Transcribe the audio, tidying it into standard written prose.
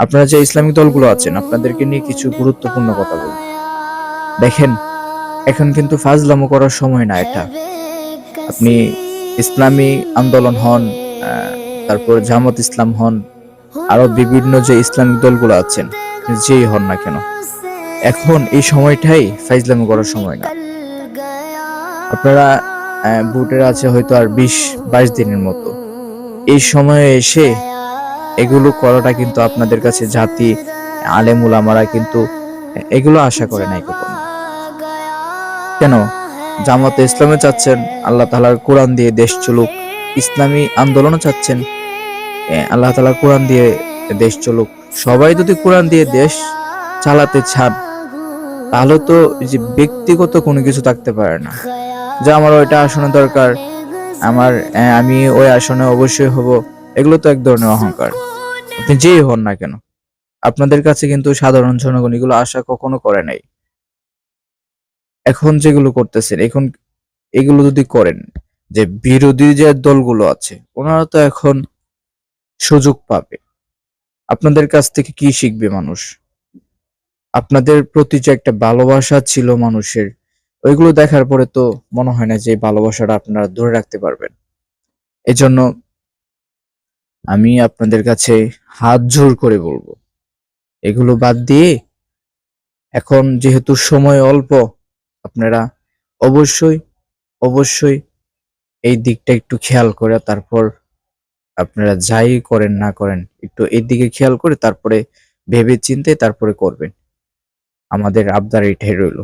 আপনারা যে ইসলামিক দলগুলো আছেন আপনাদেরকে নিয়ে কিছু গুরুত্বপূর্ণ কথা বলবো। দেখেন, এখন কিন্তু ফাজলামো করার সময় না এটা। আপনি ইসলামী আন্দোলন হন, তারপর জামাত ইসলাম হন, আরো বিভিন্ন যে ইসলামিক দলগুলো আছেন, যেই হন না কেন, এখন এই সময়টাই ফাইজলামো করার সময় না। আপনারা ভোটের আছে হয়তো আর 20-22 দিনের মতো। এই সময়ে এসে এগুলো করাটা কিন্তু আপনাদের কাছে জাতি আলেম উলামারা কিন্তু এগুলো আশা করে নাই কখনো। কেন? জামাতে ইসলামে চাচ্ছেন আল্লাহ তাআলার কোরআন দিয়ে দেশ চলুক, ইসলামী আন্দোলনও চাচ্ছেন আল্লাহ তাআলার কোরআন দিয়ে দেশ চলুক। সবাই যদি কোরআন দিয়ে দেশ চালাতে চান তাহলে তো এই যে ব্যক্তিগত কোনো কিছু থাকতে পারে না, যে আমার ওইটা আসনে দরকার, আমি ওই আসনে অবশ্যই হব। এগুলো তো এক ধরনের অহংকার। আপনি যেই হন না কেন, আপনাদের কাছে কিন্তু সাধারণ জনগণ এগুলো আশা কখনো করে নাই। এখন যেগুলো করতেছেন, এখন এগুলো যদি করেন, যে বিরোধী যে দলগুলো আছে ওনারা তো এখন সুযোগ পাবে। আপনাদের কাছ থেকে কি শিখবে মানুষ? আপনাদের প্রতি যে একটা ভালোবাসা ছিল মানুষের, ওইগুলো দেখার পরে তো মনে হয় না যে এই ভালোবাসাটা আপনারা ধরে রাখতে পারবেন। এজন্য আমি আপনাদের কাছে হাত জোড় করে বলবো, এগুলো বাদ দিয়ে এখন যেহেতু সময় অল্প, আপনারা অবশ্যই অবশ্যই এই দিকটা একটু খেয়াল করে তারপর আপনারা যাই করেন না করেন একটু এই দিকে খেয়াল করে তারপরে ভেবে চিন্তে তারপরে করবেন। আমাদের আবদার এটাই রইলো।